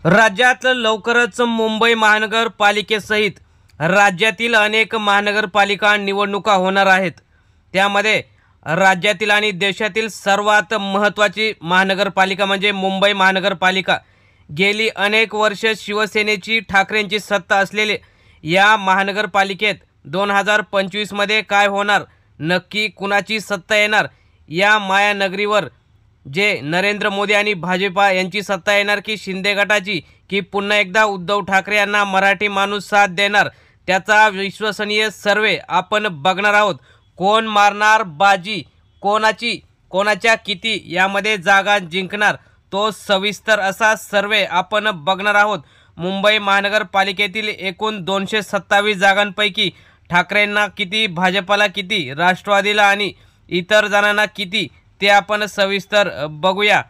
राज्यात लवकरच मुंबई महानगरपालिकेसहित राज्यातील अनेक महानगरपालिका निवडणुका होणार आहेत। त्यामध्ये राज्यातील आणि देशातील सर्वात महत्त्वाची महानगरपालिका म्हणजे मुंबई महानगरपालिका। गेली अनेक वर्ष शिवसेनेची ठाकरेंची सत्ता असलेले या महानगरपालिकेत 2025 मध्ये काय होणार, नक्की कुणाची सत्ता येणार, या मायानगरीवर जे नरेंद्र मोदी आणि भाजपा यांची सत्ता येणार की शिंदे गटाची, की पुन्हा एकदा उद्धव ठाकरे यांना मराठी माणूस साथ देणार, त्याचा विश्वसनीय सर्वे आपण बघणार आहोत। कोण मारणार बाजी, कोणाच्या किती यामध्ये जागा जिंकणार, तो सविस्तर असा सर्वे आपण बघणार आहोत। मुंबई महानगरपालिकेतील एकूण 227 जागांपैकी ठाकरेंना किती, भाजपाला किती, राष्ट्रवादीला आणि इतर जणांना किती, ते आपण सविस्तर बघूया।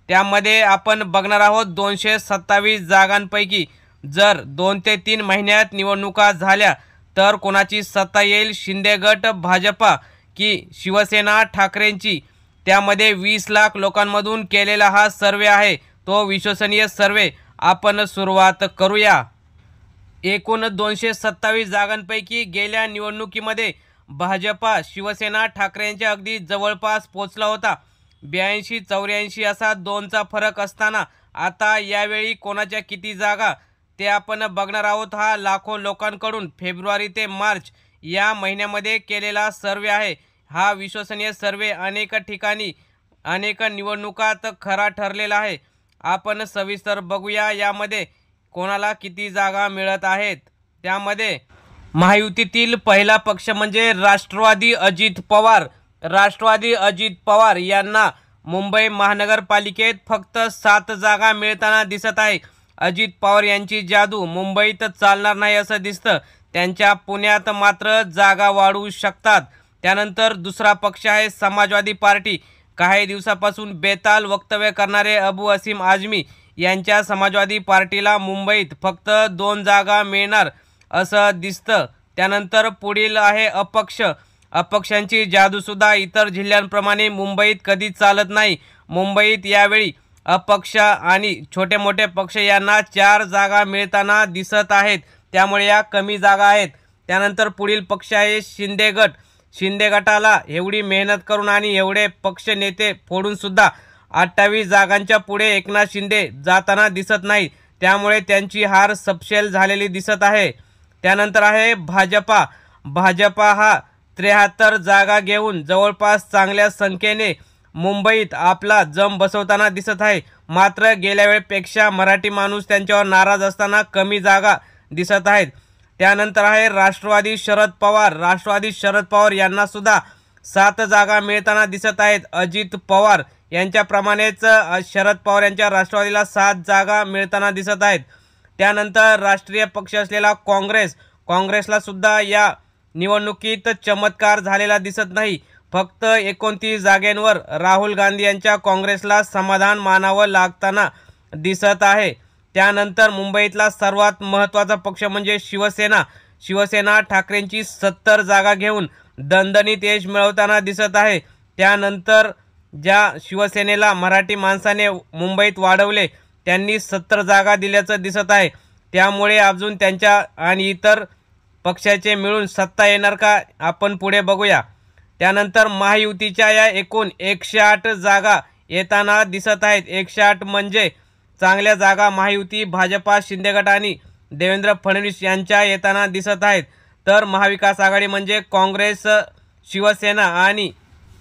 त्यामध्ये आपण बघणार आहोत 227 जागांपैकी जर 2 ते 3 महिन्यात निवडणुका झाल्या तर कोणाची सत्ता येईल, शिंदे गट, भाजपा की शिवसेना ठाकरेंची। त्यामध्ये 20 लाख लोकांमधून केलेला हा सर्वे आहे, तो विश्वसनीय सर्वे आपण सुरुवात करूया। एकूण 227 जागांपैकी गेल्या निवडणुकीमध्ये भाजपा शिवसेना ठाकरेंच्या अगदी जवळपास पोचला होता। 82-84 असा 2चा फरक असताना आता यावेळी कोणाच्या किती जागा ते आपण बघणार आहोत। हा लाखो लोकांकडून फेब्रुवारी ते मार्च या महिन्यामध्ये केलेला सर्वे आहे। हा विश्वसनीय सर्वे अनेक ठिकाणी अनेक निवडणुकात खरा ठरलेला आहे। आपण सविस्तर बघूया यामध्ये कोणाला किती जागा मिळत आहेत। त्यामध्ये महायुतीतील पहिला पक्ष म्हणजे राष्ट्रवादी अजित पवार यांना मुंबई महानगरपालिकेत फक्त 7 जागा मिळताना दिसत आहे। अजित पवार यांची जादू मुंबईत चालणार नाही असं दिसतं, त्यांच्या पुण्यात मात्र जागा वाढू शकतात। त्यानंतर दुसरा पक्ष आहे समाजवादी पार्टी। काही दिवसापासून बेताल वक्तव्य करणारे अबू असीम आझमी यांच्या समाजवादी पार्टीला मुंबईत फक्त 2 जागा मिळणार असं दिसतं। त्यानंतर पुढील आहे अपक्षांची जादूसुद्धा इतर जिल्ह्यांप्रमाणे मुंबईत कधी चालत नाही। मुंबईत यावेळी अपक्ष आणि छोटे मोठे पक्ष यांना 4 जागा मिळताना दिसत आहेत, त्यामुळे या कमी जागा आहेत। त्यानंतर पुढील पक्ष आहे शिंदे गटाला एवढी मेहनत करून आणि एवढे पक्ष नेते फोडून सुद्धा 28 जागांच्या पुढे एकनाथ शिंदे जाताना दिसत नाही, त्यामुळे त्यांची हार सपशेल झालेली दिसत आहे। त्यानंतर आहे भाजपा हा 73 जागा घेऊन जवळपास चांगल्या संख्येने मुंबईत आपला जम बसवताना दिसत आहे। मात्र गेल्या वेळेपेक्षा मराठी माणूस त्यांच्यावर नाराज असताना कमी जागा दिसत आहेत। त्यानंतर आहे राष्ट्रवादी शरद पवार यांना सुद्धा 7 जागा मिळताना दिसत आहेत। अजित पवार यांच्याप्रमाणेच शरद पवार यांच्या राष्ट्रवादीला 7 जागा मिळताना दिसत आहेत। त्यानंतर राष्ट्रीय पक्ष असलेला काँग्रेसला सुद्धा या निवडणुकीत चमत्कार झालेला दिसत नाही। फक्त 29 जागांवर राहुल गांधी यांच्या काँग्रेसला समाधान मानावं लागताना दिसत आहे। त्यानंतर मुंबईतला सर्वात महत्त्वाचा पक्ष म्हणजे शिवसेना ठाकरेंची 70 जागा घेऊन दणदणीत यश मिळवताना दिसत आहे। त्यानंतर ज्या शिवसेनेला मराठी माणसाने मुंबईत वाढवले त्यांनी 70 जागा दिल्याचं दिसत आहे, त्यामुळे अजून त्यांच्या आणि इतर पक्षाचे मिळून सत्ता येणार का आपण पुढे बघूया। त्यानंतर महायुतीच्या या एकूण 108 जागा येताना दिसत आहेत। 108 म्हणजे चांगल्या जागा महायुती, भाजपा, शिंदे गट आणि देवेंद्र फडणवीस यांच्या येताना दिसत आहेत। तर महाविकास आघाडी म्हणजे काँग्रेस, शिवसेना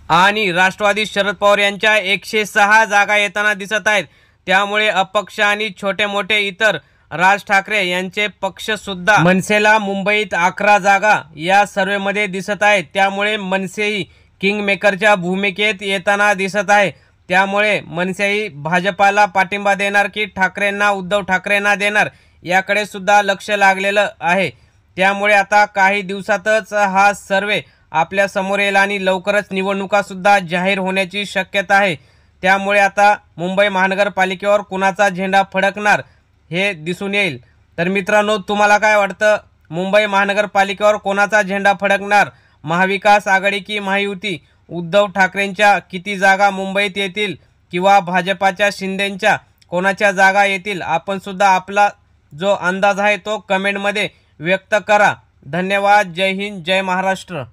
आणि राष्ट्रवादी शरद पवार यांच्या 106 जागा येताना दिसत आहेत। त्यामुळे अपक्ष आणि छोटे मोठे इतर राज ठाकरे यांचे पक्ष सुद्धा मनसेला मुंबईत 11 जागा या सर्वेमध्ये दिसत आहेत। त्यामुळे मनसेही किंग मेकरच्या भूमिकेत येताना दिसत आहे। त्यामुळे मनसेही भाजपाला पाठिंबा देणार की उद्धव ठाकरेंना देणार याकडे सुद्धा लक्ष लागलेलं आहे। त्यामुळे आता काही दिवसातच हा सर्वे आपल्या समोर येईल आणि लवकरच निवडणुका सुद्धा जाहीर होण्याची शक्यता आहे। त्यामुळे आता मुंबई महानगरपालिकेवर कुणाचा झेंडा फडकणार हे दिसून येईल। तर मित्रांनो, तुम्हाला काय वाटतं, मुंबई महानगरपालिकेवर कोणाचा झेंडा फडकणार, महाविकास आघाडी की महायुती? उद्धव ठाकरेंच्या किती जागा मुंबईत येतील किंवा भाजपाच्या शिंदेंच्या कोणाच्या जागा येतील? आपण सुद्धा आपला जो अंदाज आहे तो कमेंटमध्ये व्यक्त करा. धन्यवाद. जय हिंद, जय महाराष्ट्र.